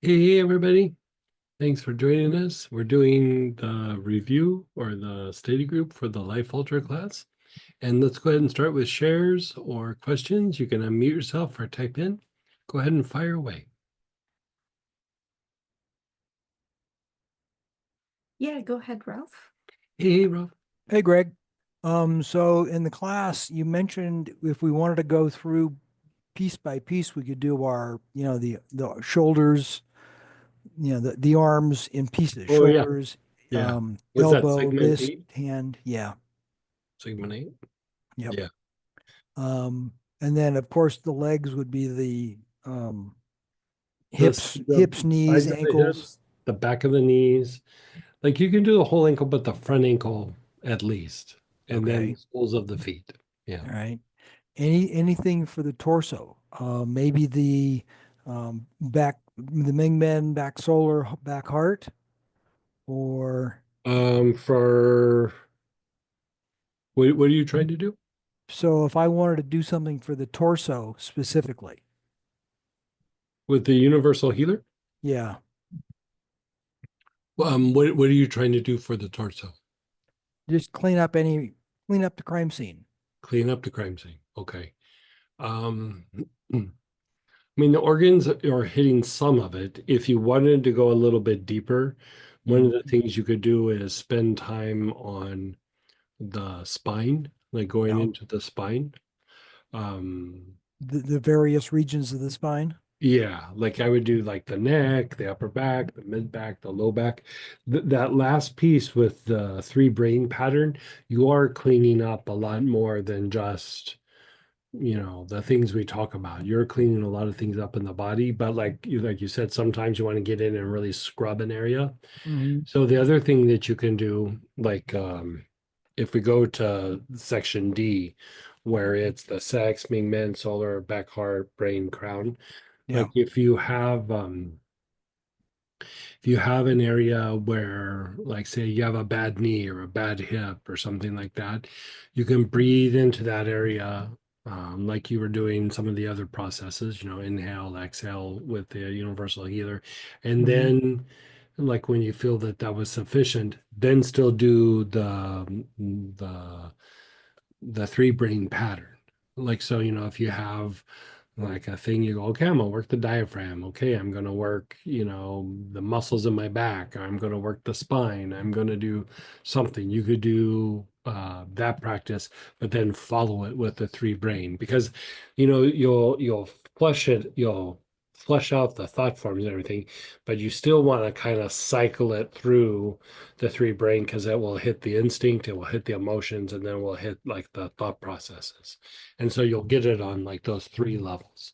Hey, everybody. Thanks for joining us. We're doing the review or the study group for the Life Ultra class. And let's go ahead and start with shares or questions. You can unmute yourself or type in. Go ahead and fire away. Yeah, go ahead, Ralph. Hey, Rob. Hey, Greg. So in the class, you mentioned if we wanted to go through piece by piece, we could do our, the shoulders, the arms in pieces, Oh, yeah. shoulders, Yeah. Was that elbow, segment wrist, 8? hand. Yeah. Segment 8? Yep. Yeah. And then of course the legs would be the The, the hips, knees, sides of the ankles. hips, the back of the knees. Like you can do the whole ankle, but the front ankle at least. And then the Okay. soles of the feet. Yeah. All right. Anything for the torso? Maybe the back, the Ming Men back solar, back heart, or For what are you trying to do? so if I wanted to do something for the torso specifically, With the universal healer? yeah, What are you trying to do for the torso? just clean up the crime scene. Clean up the crime scene. Okay. Um, I mean, the organs are hitting some of it. If you wanted to go a little bit deeper, one of Mhm. the things you could do is spend time on the spine, like going Yeah, into the spine. Um, the various regions of the spine. Yeah, like I would do like the neck, the upper back, the mid back, the low back. That last piece with the three brain pattern, you are cleaning up a lot more than just, the things we talk about. You're cleaning a lot of things up in the body, but like you said, sometimes you want to get in and really scrub an area. Hmm. So the other thing that you can do, like if we go to section D, where it's the sex, Ming Men, solar, back, heart, brain, crown, Yeah, like if you have an area where, like, say you have a bad knee or a bad hip or something like that, you can breathe into that area, like you were doing some of the other processes, inhale, exhale with the universal healer. And hmm, then, like, when you feel that that was sufficient, then still do the three brain pattern. Like, so, if you have like a thing, you go, okay, I'm gonna work the diaphragm. Okay, I'm gonna work, the muscles in my back. I'm gonna work the spine. I'm gonna do something. You could do that practice, but then follow it with the three brain because, you'll flush out the thought forms and everything, but you still want to kind of cycle it through the three brain because it will hit the instinct, it will hit the emotions, and then it will hit like the thought processes. And so you'll get it on like those three levels.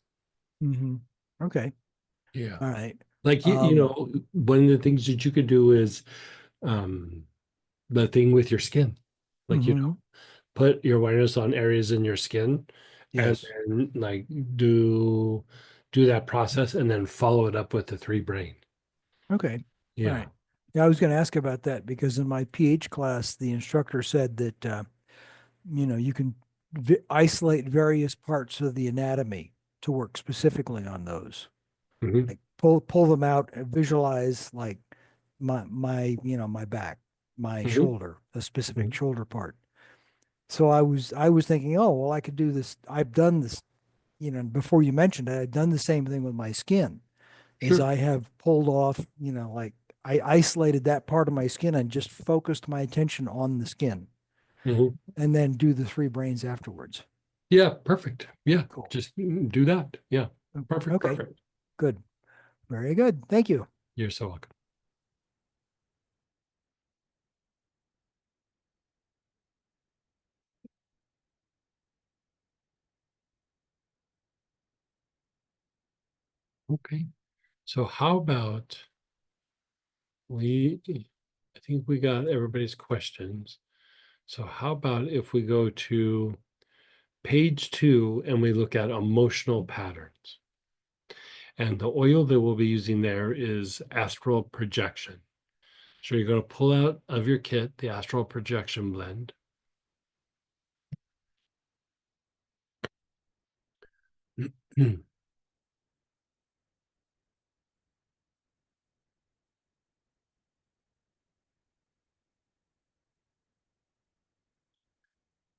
hmm. Okay, Yeah. all right. Like Um, one of the things that you could do is um the thing with your skin. Like, hmm. put your awareness on areas in your skin and Yes. then like do that process and then follow it up with the three brain. Okay. All Yeah. right. Yeah, I was going to ask about that because in my PH class, the instructor said that you can isolate various parts of the anatomy to work specifically on those. Hmm. Like pull them out and visualize like my back, my Hmm. shoulder, a specific shoulder part. So I was thinking, oh well, I could do this. I've done this, before you mentioned it, I've done the same thing with my skin. Is Sure. I have pulled off, like I isolated that part of my skin and just focused my attention on the skin Hmm. and then do the three brains afterwards. Yeah, perfect. Yeah, Cool. just do that. Yeah. Perfect, Okay, perfect. good. Very good. Thank you. You're so welcome. Okay. So how about I think we got everybody's questions. So how about if we go to page 2 and we look at emotional patterns? And the oil that we'll be using there is astral projection. So you're going to pull out of your kit the astral projection blend.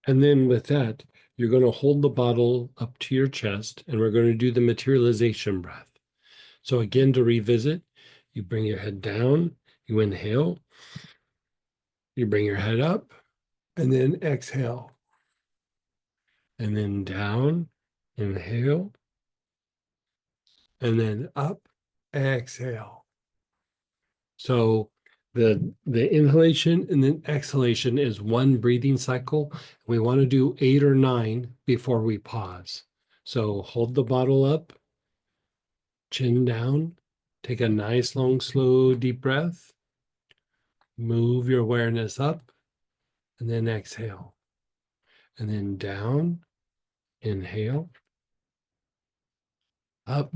And then with that, you're going to hold the bottle up to your chest and we're going to do the materialization breath. So again, to revisit, you bring your head down, you inhale, you bring your head up, and then exhale. And then down, inhale, and then up, exhale. So the inhalation and then exhalation is one breathing cycle. We want to do 8 or 9 before we pause. So hold the bottle up, chin down, take a nice long slow deep breath, move your awareness up, and then exhale. And then down, inhale, up,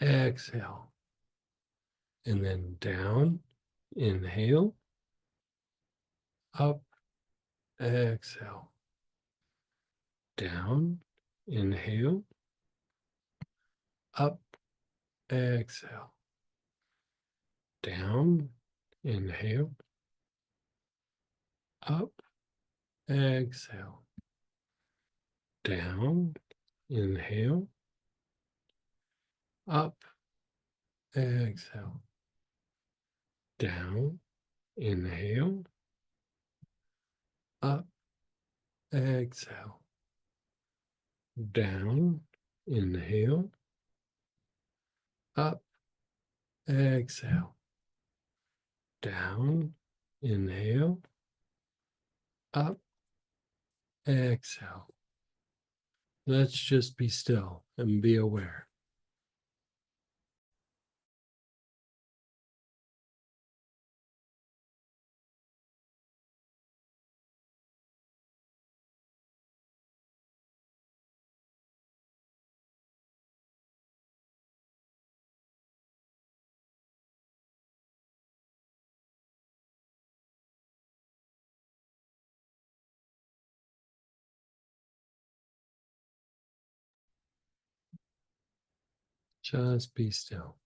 exhale. And then down, inhale, up, exhale. Down, inhale, up, exhale. Down, inhale, up, exhale. Down, inhale, up, exhale. Down, inhale, up, exhale. Down, inhale, up, exhale. Down, inhale, up, exhale. Let's just be still and be aware. Just be still.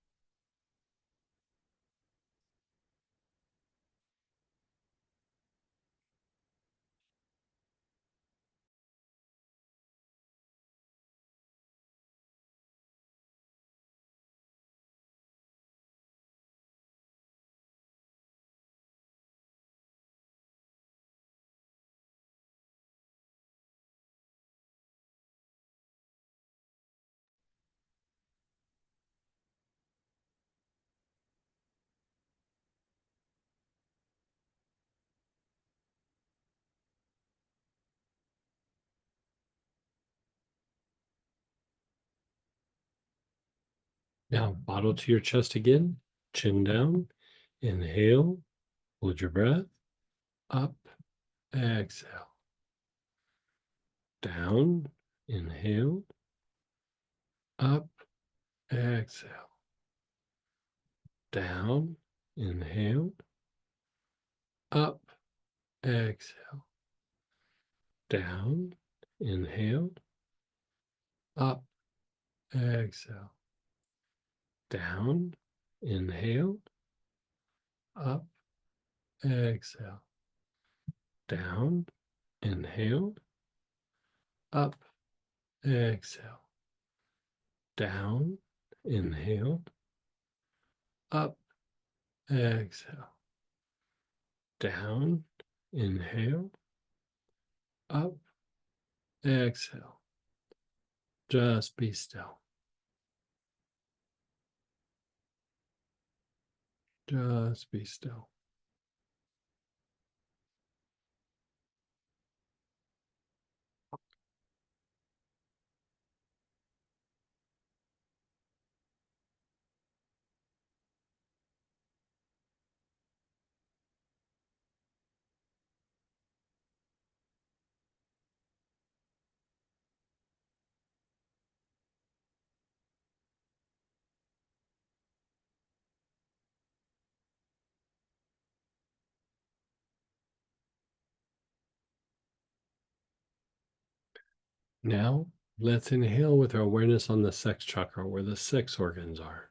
Now, bottle to your chest again, chin down, inhale, hold your breath, up, exhale, down, inhale, up, exhale, down, inhale, up, exhale, down, inhale, up, exhale, down, inhale, up, exhale, down, inhale, up, exhale, down, inhale, up, exhale, down, inhale, up, exhale. Just be still. Just be still. Now, let's inhale with our awareness on the sex chakra where the sex organs are.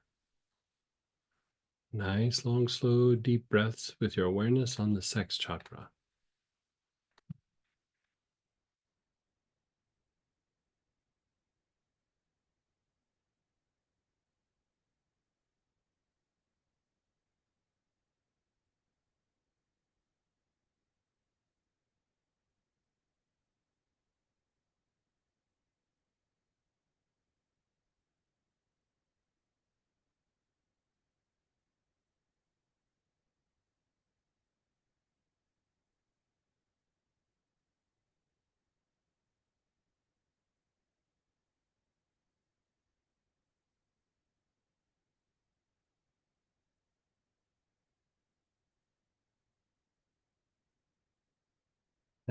Nice, long, slow, deep breaths with your awareness on the sex chakra.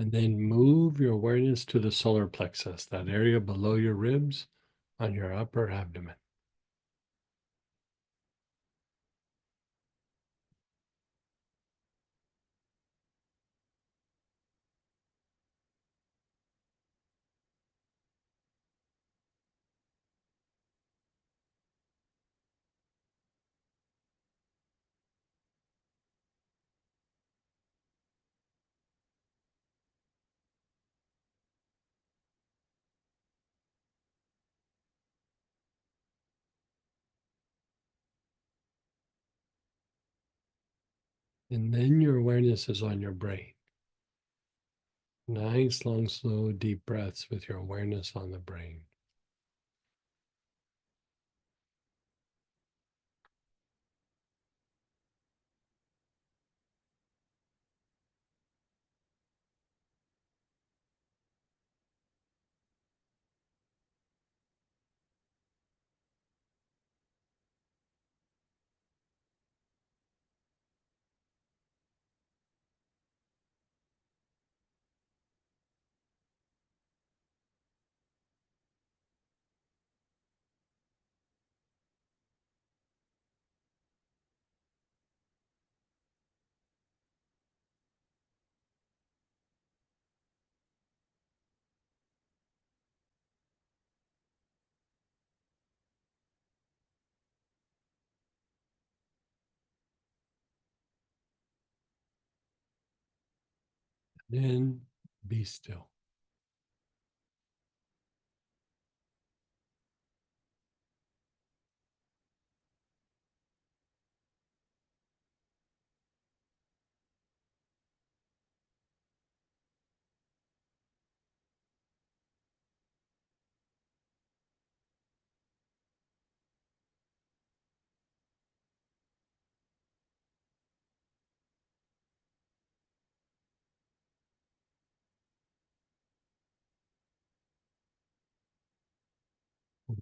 And then move your awareness to the solar plexus, that area below your ribs on your upper abdomen. And then your awareness is on your brain. Nice, long, slow, deep breaths with your awareness on the brain. Then be still.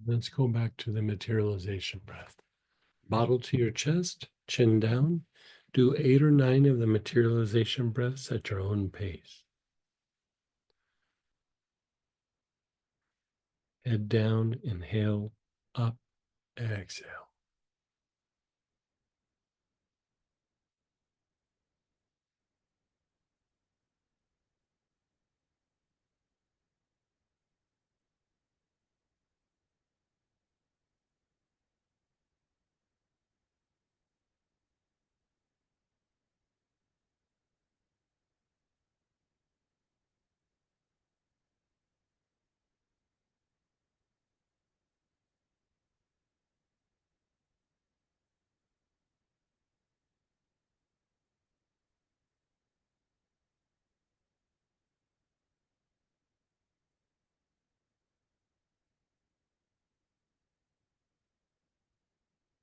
Let's go back to the materialization breath. Bottle to your chest, chin down. Do 8 or 9 of the materialization breaths at your own pace. Head down, inhale, up, exhale.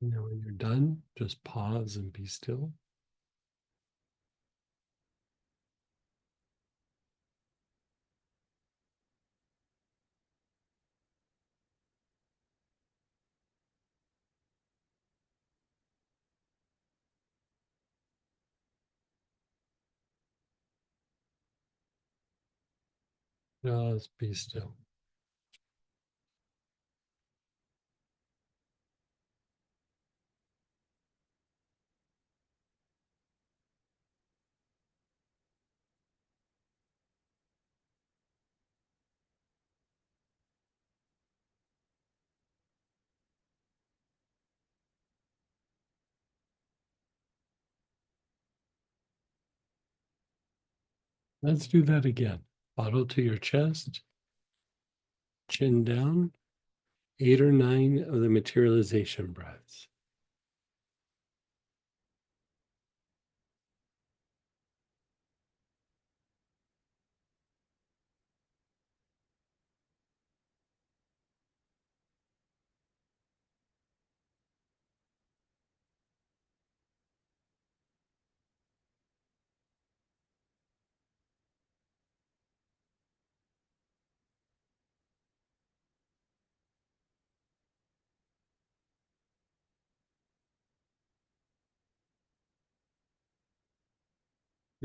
Now, when you're done, just pause and be still. Just be still. Let's do that again. Bottle to your chest, chin down, 8 or 9 of the materialization breaths.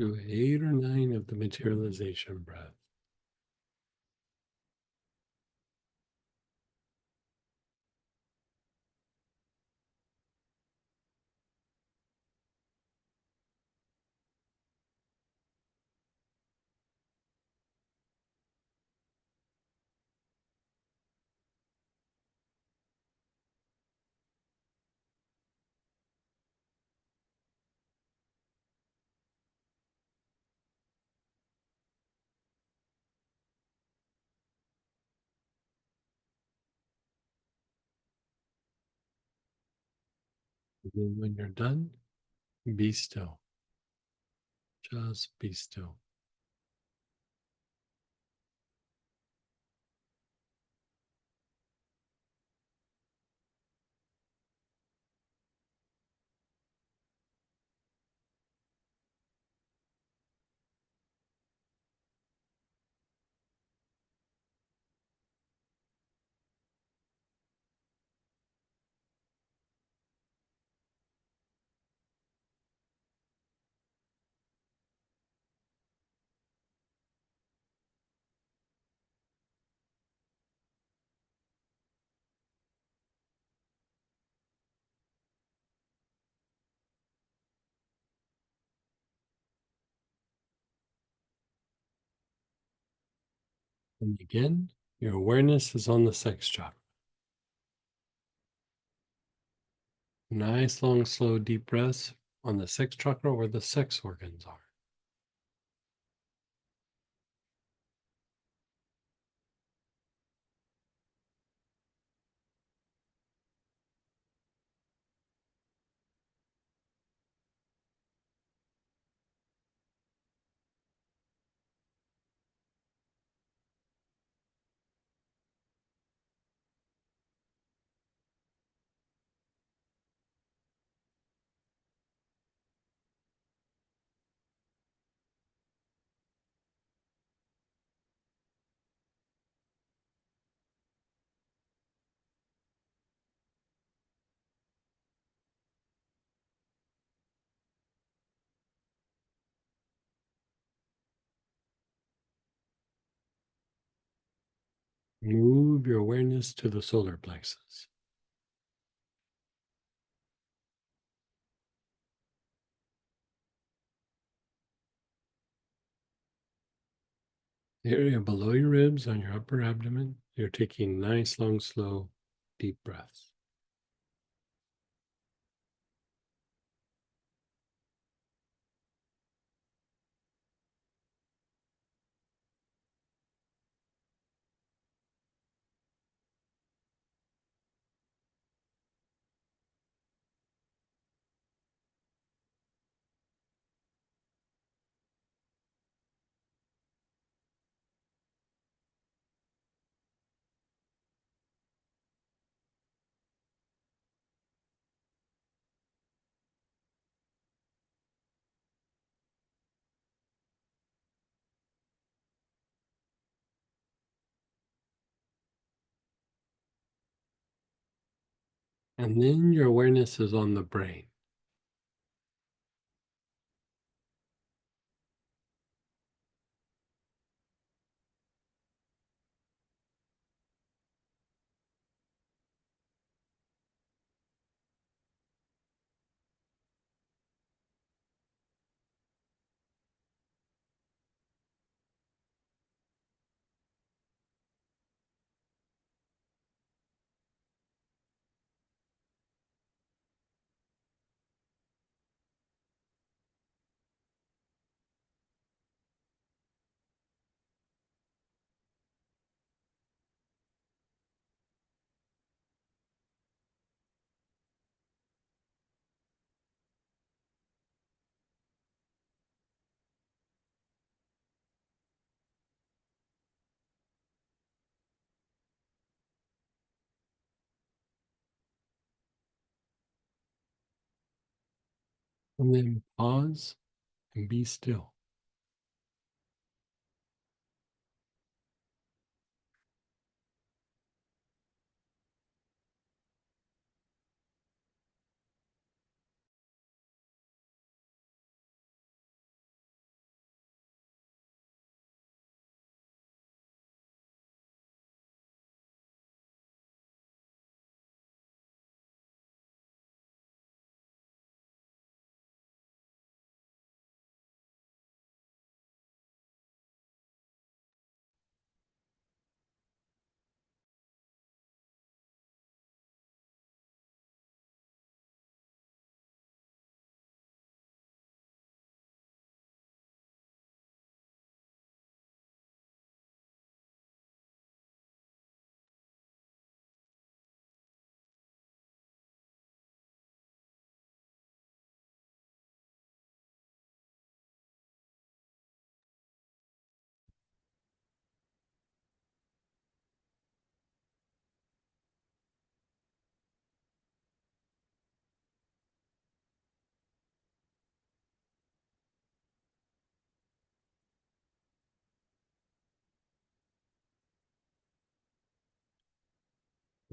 Do 8 or 9 of the materialization breath. And then when you're done, be still. Just be still. And again, your awareness is on the sex chakra. Nice, long, slow, deep breaths on the sex chakra where the sex organs are. Move your awareness to the solar plexus. The area below your ribs on your upper abdomen, you're taking nice, long, slow, deep breaths. And then your awareness is on the brain. And then pause and be still.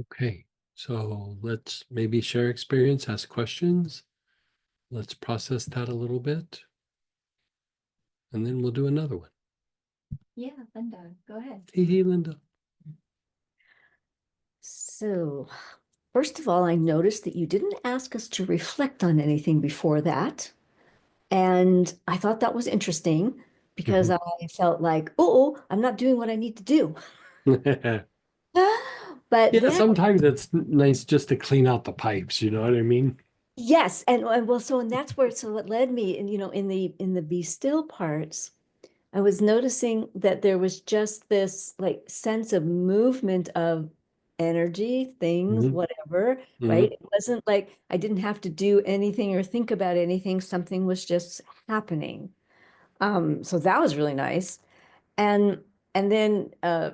Okay, so let's maybe share experience, ask questions. Let's process that a little bit. And then we'll do another one. Yeah, Linda, go ahead. Hey, Linda. So, first of all, I noticed that you didn't ask us to reflect on anything before that. And I thought that was interesting because I felt like, oh, I'm not doing what I need to do. But Yeah, then, sometimes it's nice just to clean out the pipes, you know what I mean? yes, and well, so and that's where so it led me, and in the be still parts, I was noticing that there was just this like sense of movement of energy, things, Mhm, whatever, right? mhm. It wasn't like I didn't have to do anything or think about anything. Something was just happening. So that was really nice. And and then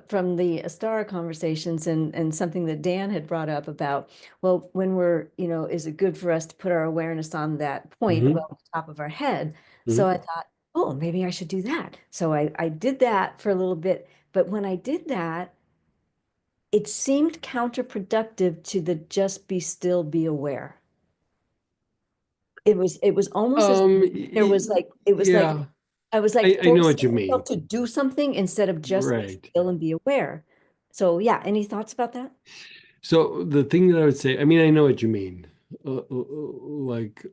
from the Astara conversations and something that Dan had brought up about, well, when we're, is it good for us to put our awareness on that point Mhm, above the top of our head? So mhm. I thought, oh, maybe I should do that. So I did that for a little bit. But when I did that, it seemed counterproductive to the just be still, be aware. It was almost as there was like it was like Yeah, I was like I know what forcing you myself mean. to do something instead of just be Right. still and be aware. So yeah, any thoughts about that? So the thing that I would say, I mean, I know what you mean. Like,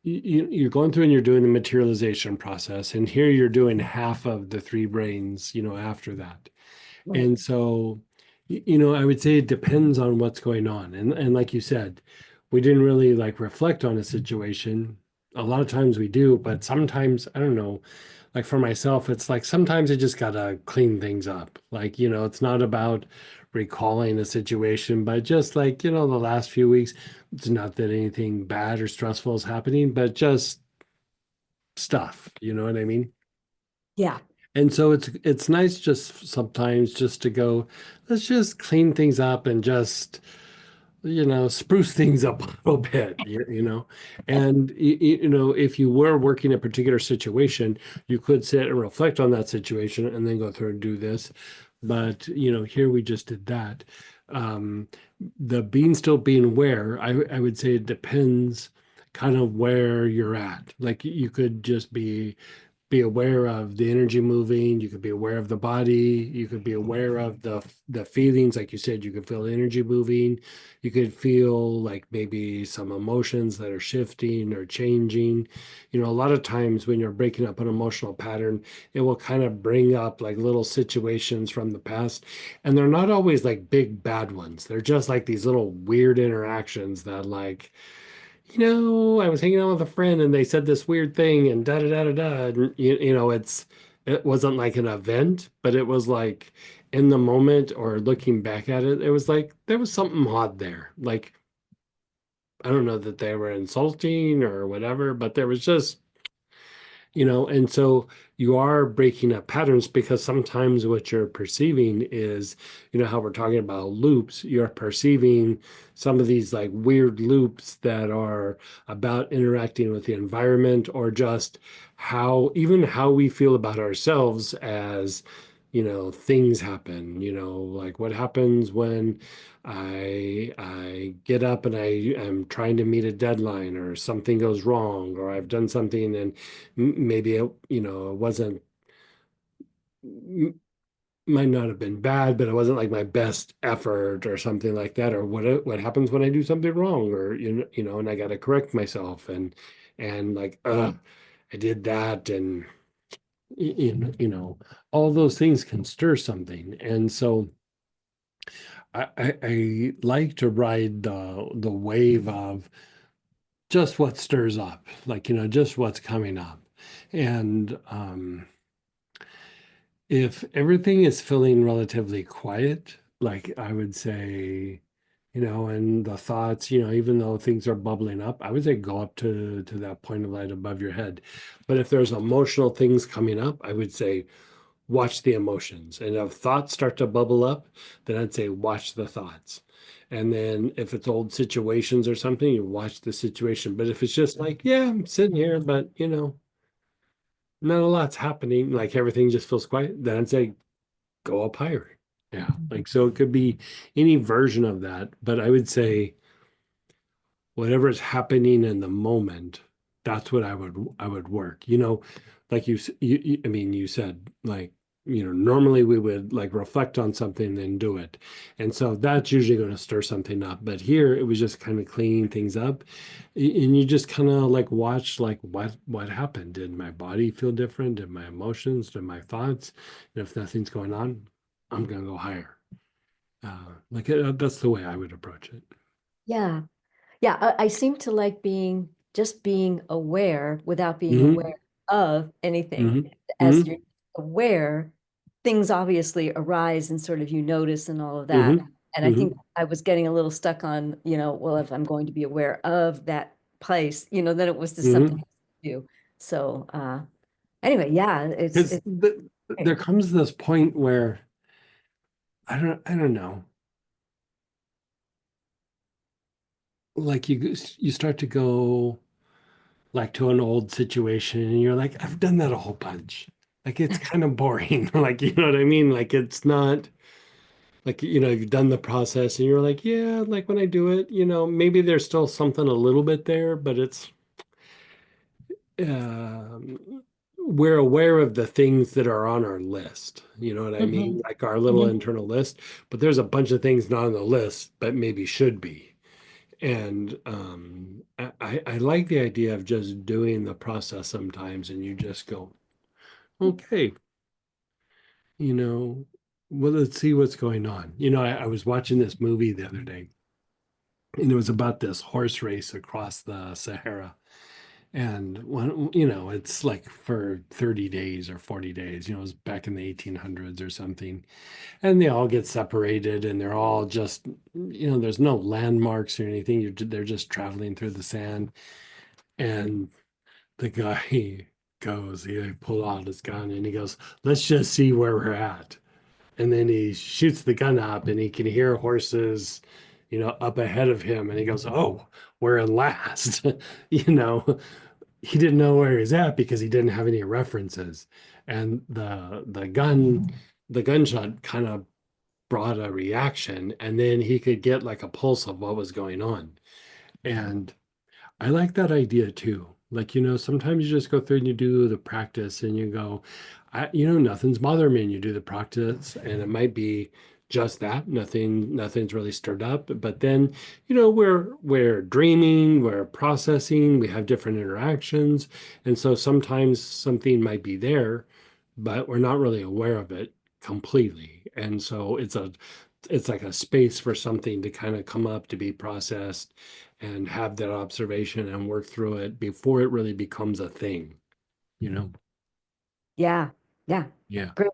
you're going through and you're doing the materialization process, and here you're doing half of the three brains, after that. Right. And so, I would say it depends on what's going on. And like you said, we didn't really like reflect on a situation. A lot of times we do, but sometimes, I don't know, like for myself, it's like sometimes I just gotta clean things up. Like, it's not about recalling a situation, but just like, the last few weeks, it's not that anything bad or stressful is happening, but just stuff, you know what I mean? Yeah. And so it's nice just sometimes just to go, let's just clean things up and just, spruce things up a little bit, And if you were working a particular situation, you could sit and reflect on that situation and then go through and do this. But here we just did that. Um, the being still being where, I would say it depends kind of where you're at. Like you could just be aware of the energy moving, you could be aware of the body, you could be aware of the feelings. Like you said, you could feel energy moving, you could feel like maybe some emotions that are shifting or changing. A lot of times when you're breaking up an emotional pattern, it will kind of bring up like little situations from the past, and they're not always like big bad ones. They're just like these little weird interactions that like, I was hanging out with a friend and they said this weird thing and da da da da da. And, it wasn't like an event, but it was like in the moment or looking back at it, it was like there was something odd there. Like, I don't know that they were insulting or whatever, but there was just and so you are breaking up patterns because sometimes what you're perceiving is, how we're talking about loops, you're perceiving some of these like weird loops that are about interacting with the environment or just even how we feel about ourselves as, things happen, like what happens when I get up and I am trying to meet a deadline or something goes wrong or I've done something and maybe it wasn't m- might not have been bad, but it wasn't like my best effort or something like that. Or what happens when I do something wrong, or and I got to correct myself and like, I did that, and all those things can stir something, and so. I like to ride the wave of just what stirs up, like just what's coming up, and if everything is feeling relatively quiet, like I would say, and the thoughts, even though things are bubbling up, I would say go up to that point of light above your head. But if there's emotional things coming up, I would say watch the emotions. And if thoughts start to bubble up, then I'd say watch the thoughts. And then if it's old situations or something, you watch the situation. But if it's just like, yeah, I'm sitting here, but not a lot's happening, like everything just feels quiet, then I'd say go up higher. Yeah. Like, so it could be any version of that, but I would say whatever's happening in the moment, that's what I would work. Like I mean, you said like, normally we would like reflect on something and do it. And so that's usually going to stir something up. But here it was just kind of cleaning things up. And you just kind of like watch like what happened. Did my body feel different? Did my emotions? Did my thoughts? And if nothing's going on, I'm gonna go higher. That's the way I would approach it. Yeah. Yeah. I seem to like being aware without being Hmm. aware of anything. Hmm. As Hmm. you're aware, things obviously arise and sort of you notice and all of that. Hmm. And I Hmm. think I was getting a little stuck on, well, if I'm going to be aware of that place, then it was just something Hmm. to do. So anyway, yeah, Because it's there great. comes this point where I don't know, like you start to go like to an old situation and you're like, I've done that a whole bunch. Like it's kind of boring. Like, you know what I mean? Like it's not like, you've done the process and you're like, yeah, like when I do it, maybe there's still something a little bit there, but it's we're aware of the things that are on our list. You know what I Mhm, mean? Like our little mhm. internal list, but there's a bunch of things not on the list, but maybe should be. And I like the idea of just doing the process sometimes, and you just go, okay, you know, well, let's see what's going on. I was watching this movie the other day, and it was about this horse race across the Sahara. And when, it's like for 30 days or 40 days, it was back in the 1800s or something. And they all get separated and they're all just, there's no landmarks or anything. They're just traveling through the sand. And the guy he pulled out his gun and he goes, let's just see where we're at. And then he shoots the gun up and he can hear horses, up ahead of him. And he goes, oh, we're in last. you know, he didn't know where he's at because he didn't have any references. And the gunshot kind of brought a reaction and then he could get like a pulse of what was going on. And I like that idea too. Like, sometimes you just go through and you do the practice and you go, nothing's bothering me. And you do the practice and it might be just that. Nothing's really stirred up. But then, we're dreaming, we're processing, we have different interactions. And so sometimes something might be there, but we're not really aware of it completely. And so it's like a space for something to kind of come up to be processed and have that observation and work through it before it really becomes a thing, you know? Yeah, yeah. Yeah. Great.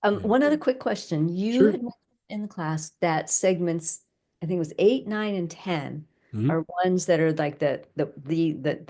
Yeah. One other quick question. You Sure. had mentioned in the class that segments, I think it was 8, 9, and 10 Hmm. are ones that are like the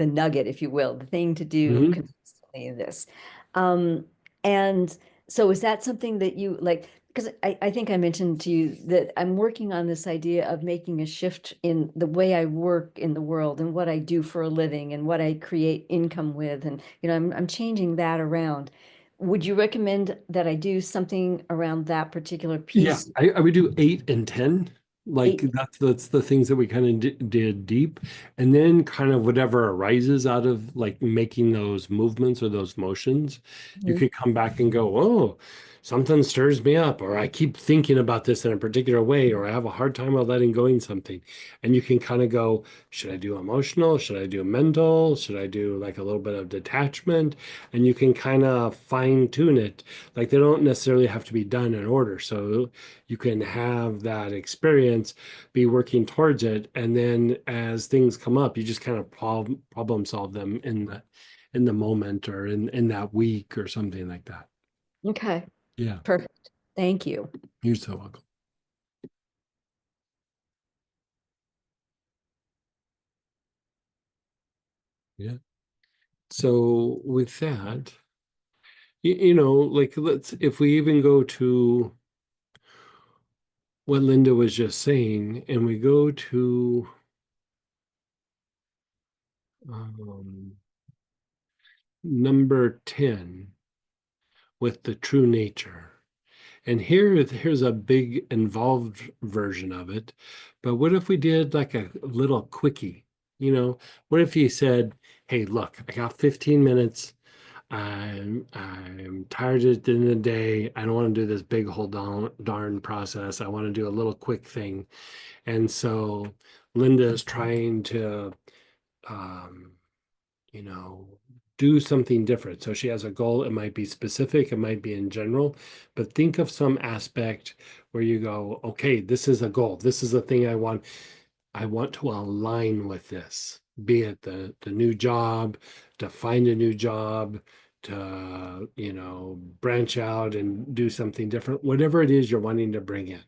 nugget, if you will, the thing to do Hmm. consistently in this. Um, and so is that something that you like? Because I think I mentioned to you that I'm working on this idea of making a shift in the way I work in the world and what I do for a living and what I create income with. And, I'm changing that around. Would you recommend that I do something around that particular Yeah, piece? I would do 8 and 10. Like 8. that's the things that we kind of did deep, and then kind of whatever arises out of like making those movements or those motions, you Mhm. could come back and go, oh, something stirs me up, or I keep thinking about this in a particular way, or I have a hard time of letting go in something, and you can kind of go, should I do emotional? Should I do mental? Should I do like a little bit of detachment? And you can kind of fine tune it. Like they don't necessarily have to be done in order. So you can have that experience, be working towards it, and then as things come up, you just kind of problem solve them in the moment or in that week or something like that. Okay, Yeah, perfect. Thank you. you're so welcome. Yeah. So with that, like let's if we even go to what Linda was just saying, and we go to um, number 10 with the true nature. And here's a big involved version of it. But what if we did like a little quickie? You know, what if you said, hey, look, I got 15 minutes. I'm tired at the end of the day. I don't want to do this big whole darn process. I want to do a little quick thing. And so Linda is trying to um, you know, do something different. So she has a goal. It might be specific, it might be in general, but think of some aspect where you go, okay, this is a goal. This is the thing I want. I want to align with this, be it the new job, to find a new job, to, branch out and do something different, whatever it is you're wanting to bring in.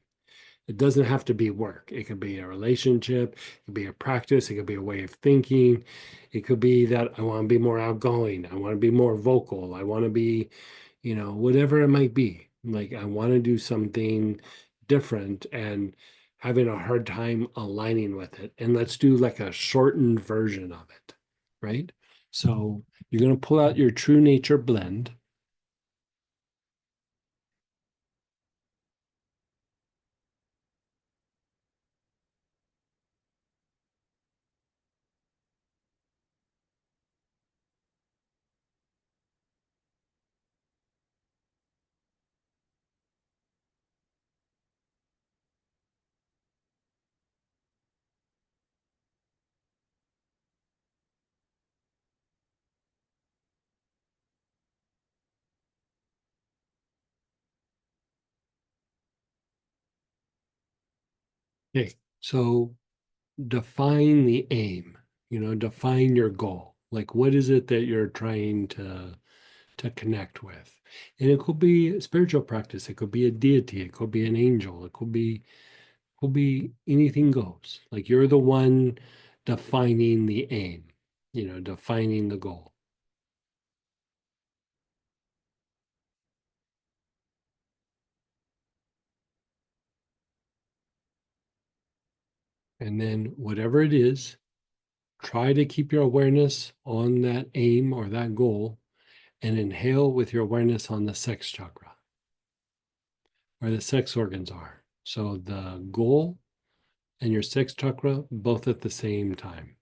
It doesn't have to be work. It could be a relationship, it could be a practice, it could be a way of thinking. It could be that I want to be more outgoing, I want to be more vocal, I want to be, whatever it might be. Like I want to do something different and having a hard time aligning with it. And let's do like a shortened version of it, right? So you're going to pull out your True Nature blend. Okay, so define the aim, define your goal. Like what is it that you're trying to connect with? And it could be a spiritual practice, it could be a deity, it could be an angel, it could be anything goes. Like you're the one defining the aim, defining the goal. And then whatever it is, try to keep your awareness on that aim or that goal and inhale with your awareness on the sex chakra, where the sex organs are. So the goal and your sex chakra both at the same time.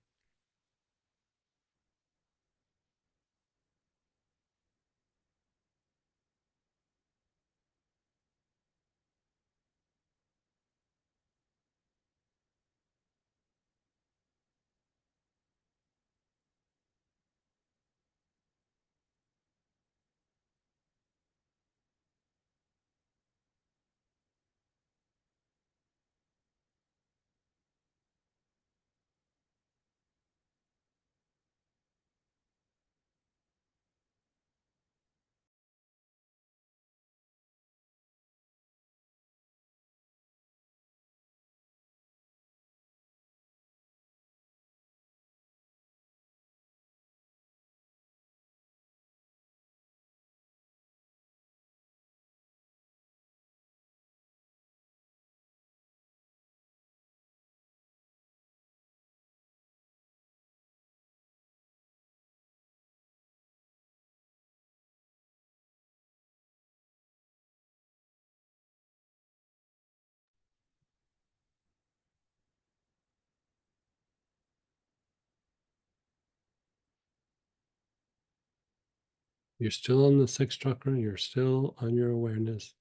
You're still on the sex chakra, you're still on your awareness.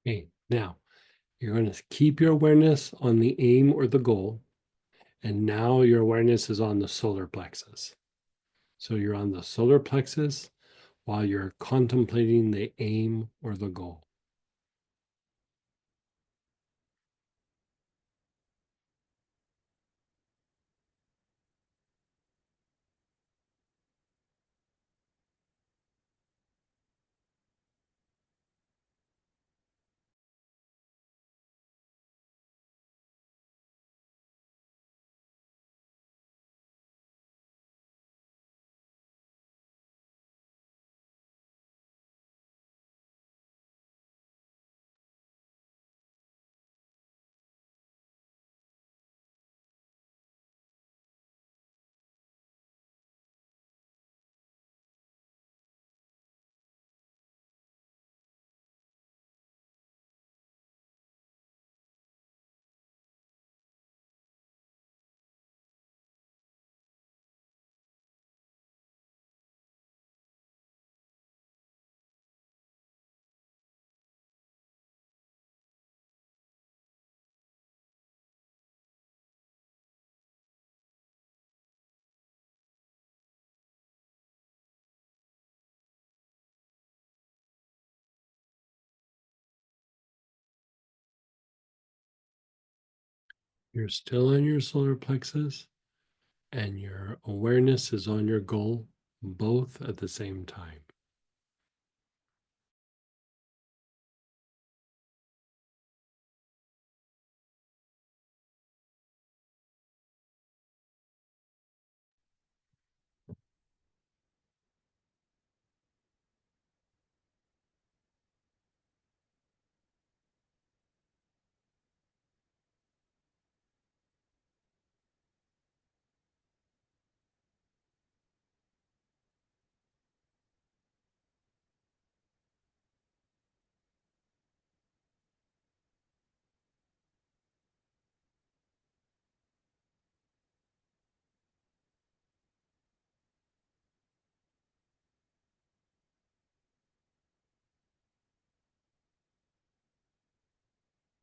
Okay, now you're going to keep your awareness on the aim or the goal. And now your awareness is on the solar plexus. So you're on the solar plexus while you're contemplating the aim or the goal. You're still on your solar plexus, and your awareness is on your goal, both at the same time.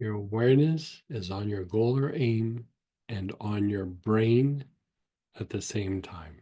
Your awareness is on your goal or aim and on your brain at the same time.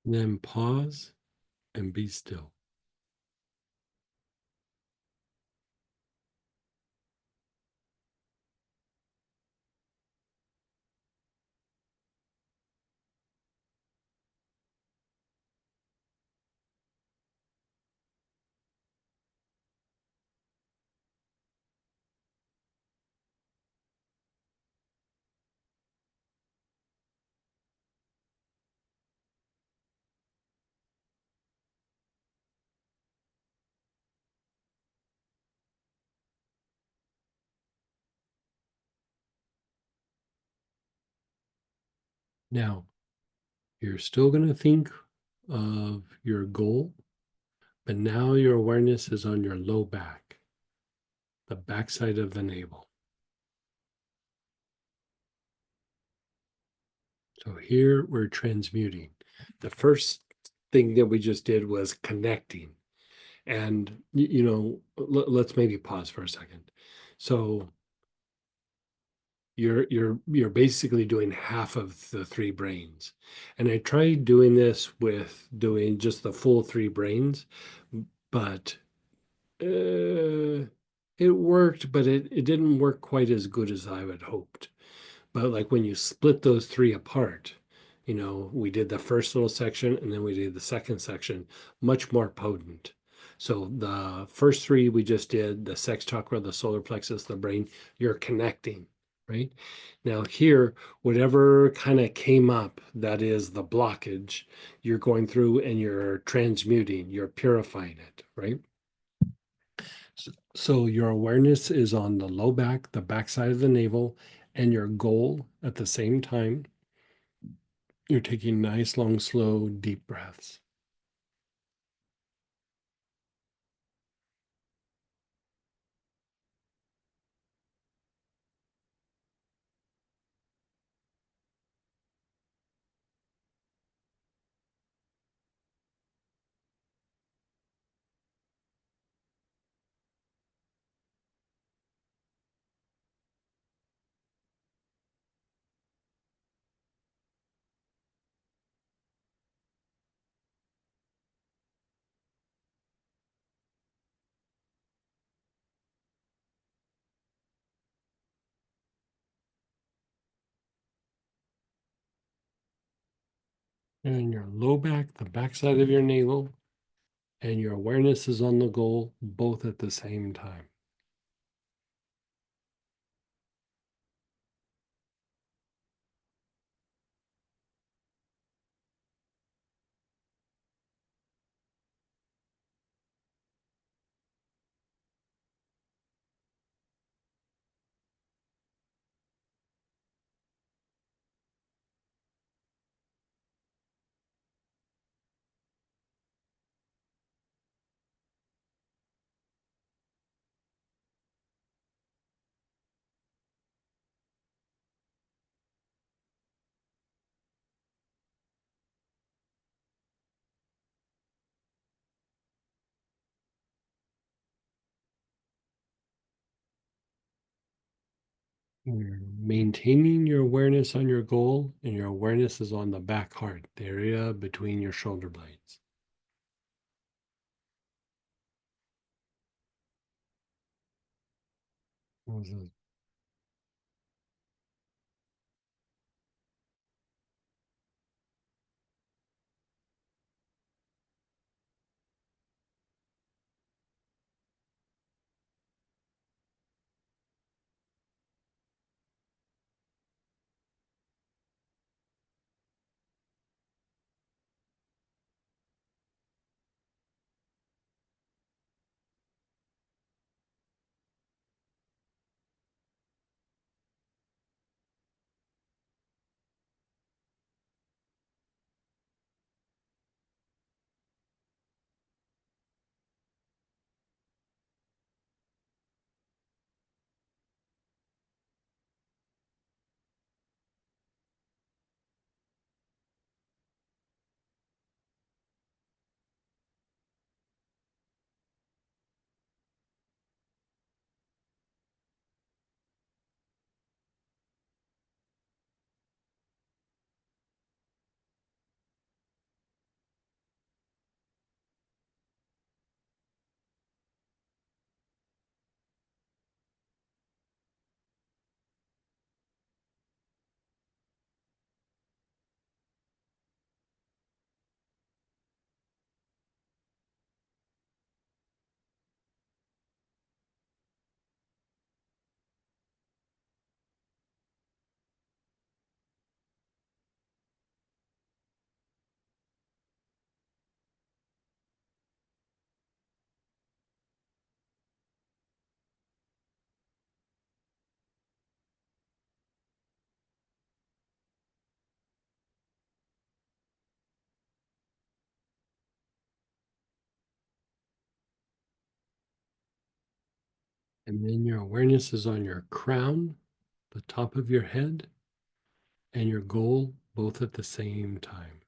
Then pause and be still. Now, you're still going to think of your goal, but now your awareness is on your low back, the backside of the navel. So here we're transmuting. The first thing that we just did was connecting. And, let's maybe pause for a second. So you're basically doing half of the three brains. And I tried doing this with doing just the full three brains, but it worked, but it didn't work quite as good as I had hoped. But like when you split those three apart, we did the first little section and then we did the second section, much more potent. So the first three we just did, the sex chakra, the solar plexus, the brain, you're connecting, right? Now here, whatever kind of came up, that is the blockage, you're going through and you're transmuting, you're purifying it, right? So your awareness is on the low back, the backside of the navel, and your goal at the same time. You're taking nice, long, slow, deep breaths. And your low back, the backside of your navel, and your awareness is on the goal, both at the same time. You're maintaining your awareness on your goal, and your awareness is on the back heart, the area between your shoulder blades. Mhm. And then your awareness is on your crown, the top of your head, and your goal both at the same time.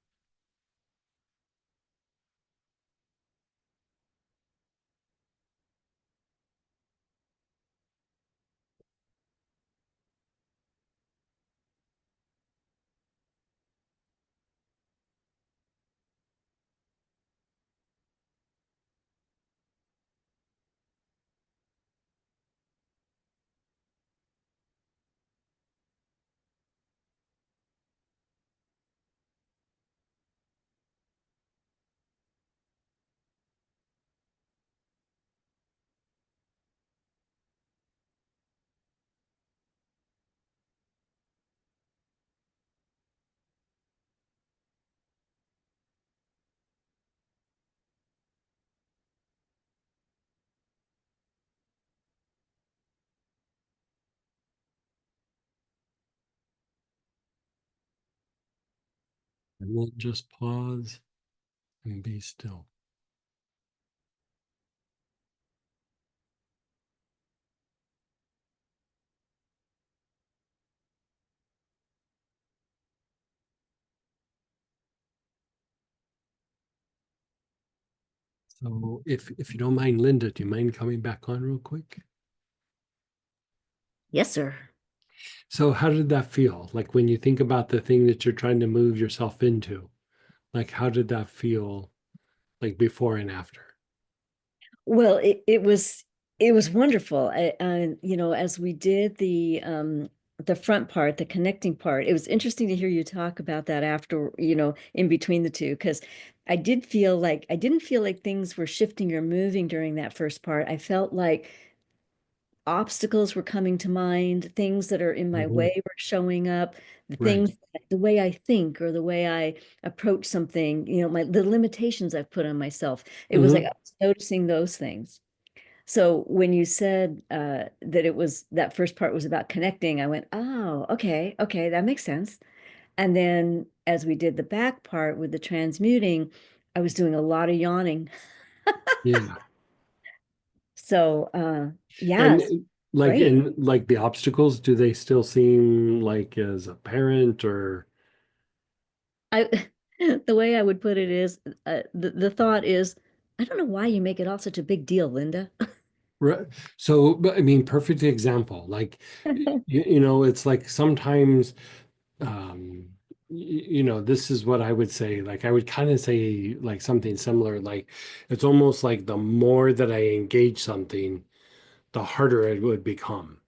And then just pause and be still. So if you don't mind, Linda, do you mind coming back on real quick? Yes, sir. So how did that feel? Like when you think about the thing that you're trying to move yourself into, like how did that feel like before and after? Well, it was wonderful. As we did the front part, the connecting part, it was interesting to hear you talk about that after, in between the two, because I didn't feel like things were shifting or moving during that first part. I felt like obstacles were coming to mind, things that are in my Mhm. way were showing up, Right. the way I think or the way I approach something, the limitations I've put on myself. It was like I Mhm. was noticing those things. So when you said that that first part was about connecting, I went, oh, okay, okay, that makes sense. And then as we did the back part with the transmuting, I was doing a lot of yawning. Yeah. So And yes, great. like the obstacles, do they still seem like as apparent or I the way I would put it is the thought is, I don't know why you make it all such a big deal, Linda. Right. So, but I mean, perfect example. Like, it's like sometimes, um, this is what I would say. Like, I would kind of say like something similar. Like, it's almost like the more that I engage something, the harder it would become.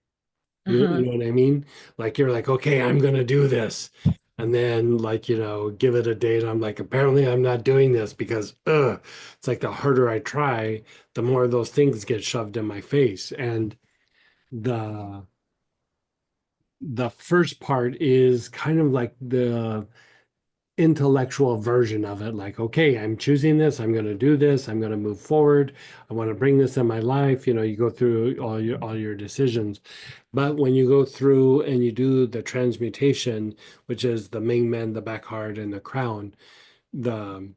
You Uh-huh. know what I mean? Like you're like, okay, I'm gonna do this. And then like, give it a date. I'm like, apparently I'm not doing this because it's like the harder I try, the more those things get shoved in my face. And the the first part is kind of like the intellectual version of it, like, okay, I'm choosing this, I'm going to do this, I'm going to move forward, I want to bring this in my life. You go through all your decisions. But when you go through and you do the transmutation, which is the Ming Men, the back heart, and the crown, the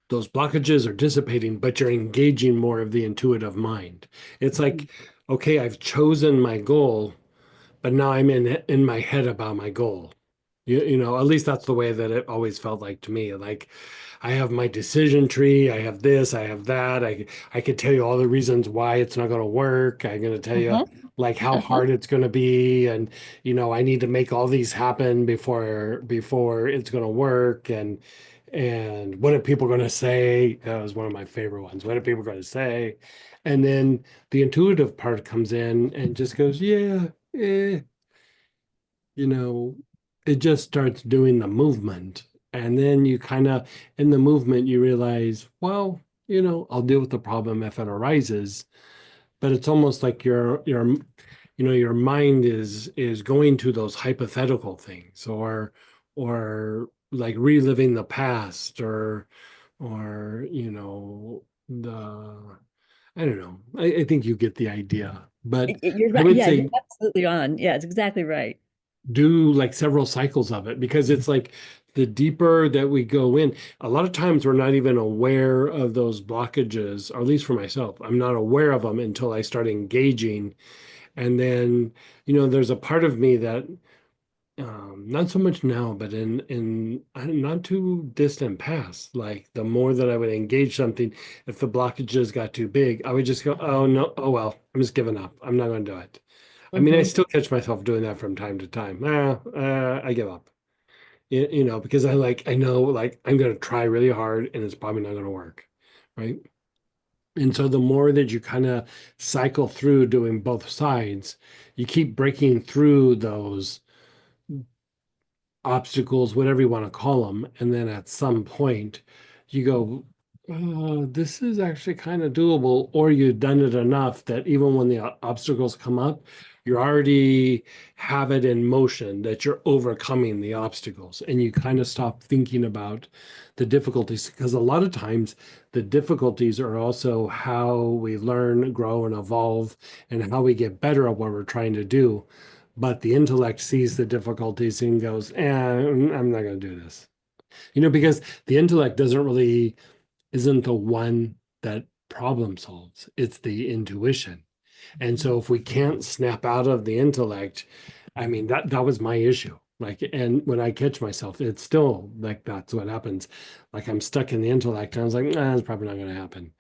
those blockages are dissipating, but you're engaging more of the intuitive mind. It's like, okay, I've chosen my goal, but now I'm in my head about my goal. At least that's the way that it always felt like to me. Like I have my decision tree, I have this, I have that. I could tell you all the reasons why it's not going to work. I'm going to tell you Uh-huh. like how Uh-huh. hard it's going to be, and I need to make all these happen before it's going to work, and what are people going to say? That was one of my favorite ones. What are people going to say? And then the intuitive part comes in and just goes, yeah, eh, you know, it just starts doing the movement. And then you kind of, in the movement, you realize, well, I'll deal with the problem if it arises. But it's almost like your mind is going to those hypothetical things, or like reliving the past, or the I don't know. I think you get the idea. But You're I right. would Yeah, you're say absolutely on. Yeah, it's exactly right. do like several cycles of it, because it's like the deeper that we go in, a lot of times we're not even aware of those blockages, or at least for myself, I'm not aware of them until I start engaging. And then, there's a part of me that, not so much now, but in not too distant past, like the more that I would engage something, if the blockages got too big, I would just go, oh no, oh well, I'm just giving up. I'm not going to do it. I mean, I Hmm. still catch myself doing that from time to time. I give up. Because I know like I'm going to try really hard and it's probably not going to work, right? And so the more that you kind of cycle through doing both sides, you keep breaking through those obstacles, whatever you want to call them. And then at some point, you go, oh, this is actually kind of doable. Or you've done it enough that even when the obstacles come up, you already have it in motion, that you're overcoming the obstacles. And you kind of stop thinking about the difficulties, because a lot of times the difficulties are also how we learn, grow, and evolve, and how we get better at what we're trying to do. But the intellect sees the difficulties and goes, I'm not going to do this. Because the intellect isn't the one that problem solves, it's the intuition. And so if we can't snap out of the intellect, I mean, that was my issue. Like, and when I catch myself, it's still like that's what happens. Like I'm stuck in the intellect, and I was like, it's probably not going to happen.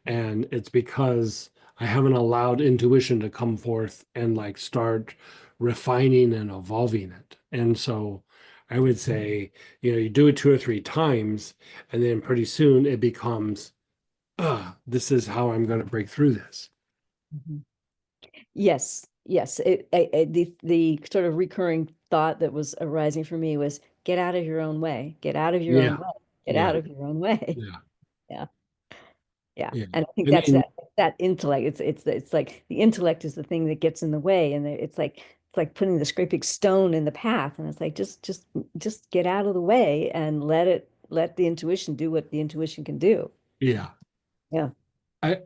And it's because I haven't allowed intuition to come forth and like start refining and evolving it. And so I would say, you do it 2 or 3 times, and then pretty soon it becomes, this is how I'm going to break through this. Mhm. Yes, yes. The sort of recurring thought that was arising for me was get out of your own way, get out of your own Yeah, way, get yeah, out of your own way. yeah, Yeah, yeah. yeah. And I think I that's mean, that intellect. It's like the intellect is the thing that gets in the way, and it's like putting the scraping stone in the path, and it's like just get out of the way and let the intuition do what the intuition can do. yeah. Yeah. I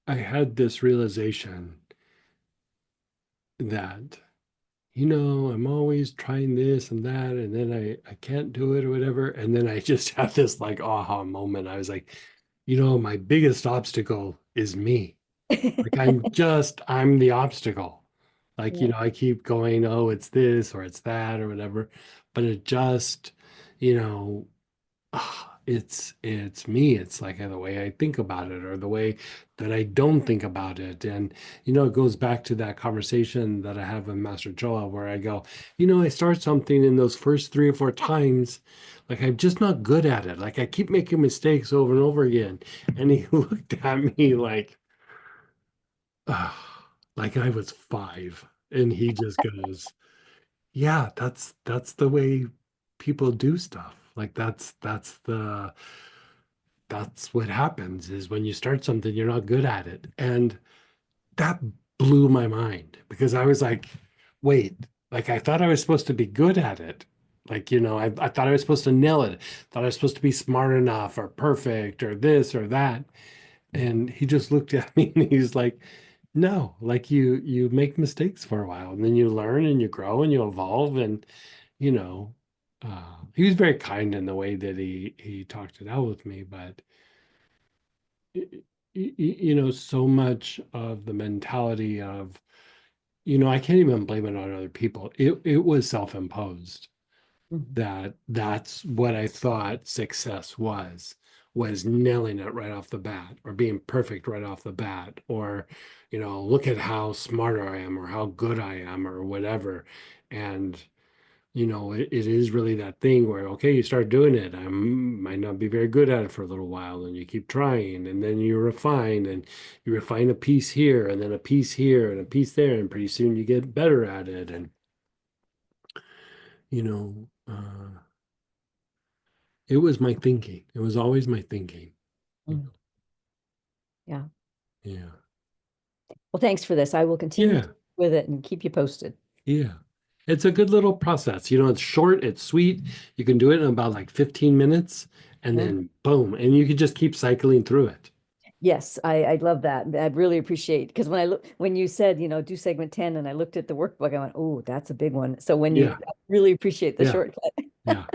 had this realization that I'm always trying this and that, and then I can't do it or whatever. And then I just had this like aha moment. I was like, my biggest obstacle is me. Like I'm the obstacle. Like, Yeah. I keep going, oh, it's this or it's that or whatever. But it just, you know, it's me. It's like the way I think about it or the way that I don't think about it. And you know, it goes back to that conversation that I have with Master Joel where I go, you know, I start something in those first 3 or 4 times, like I'm just not good at it. Like I keep making mistakes over and over again. And he looked at me like I was 5. And he just goes, yeah, that's the way people do stuff. Like that's what happens is when you start something, you're not good at it. And that blew my mind because I was like, wait, like I thought I was supposed to be good at it. Like, you know, I thought I was supposed to nail it. Thought I was supposed to be smart enough or perfect or this or that. And he just looked at me and he's like, no, like you make mistakes for a while and then you learn and you grow and you evolve and you know, he was very kind in the way that he talked it out with me, but you know, so much of the mentality of, you know, I can't even blame it on other people. It was self-imposed Mhm. that that's what I thought success was nailing it right off the bat or being perfect right off the bat or you know look at how smart I am or how good I am or whatever and you know, it is really that thing where, okay, you start doing it. I might not be very good at it for a little while, and you keep trying, and then you refine a piece here, and then a piece here, and a piece there, and pretty soon you get better at it. And, you know, it was my thinking. It was always my thinking. Mm. Yeah. Yeah. Well, thanks for this. I will continue Yeah. with it and keep you posted. Yeah. It's a good little process. You know, it's short, it's sweet. You can do it in about like 15 minutes, and Yeah. then boom, and you can just keep cycling through it. Yes, I love that. I really appreciate because when you said, do segment 10 and I looked at the workbook, I went, oh, that's a big one. So Yeah. I really appreciate the Yeah. shortcut. Yeah.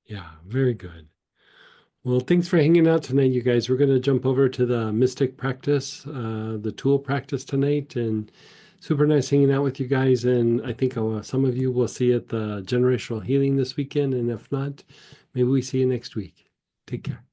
Yeah, very good. Well, thanks for hanging out tonight, you guys. We're going to jump over to the Mystic practice, the tool practice tonight, and super nice hanging out with you guys. And I think some of you will see at the generational healing this weekend, and if not, maybe we see you next week. Take care.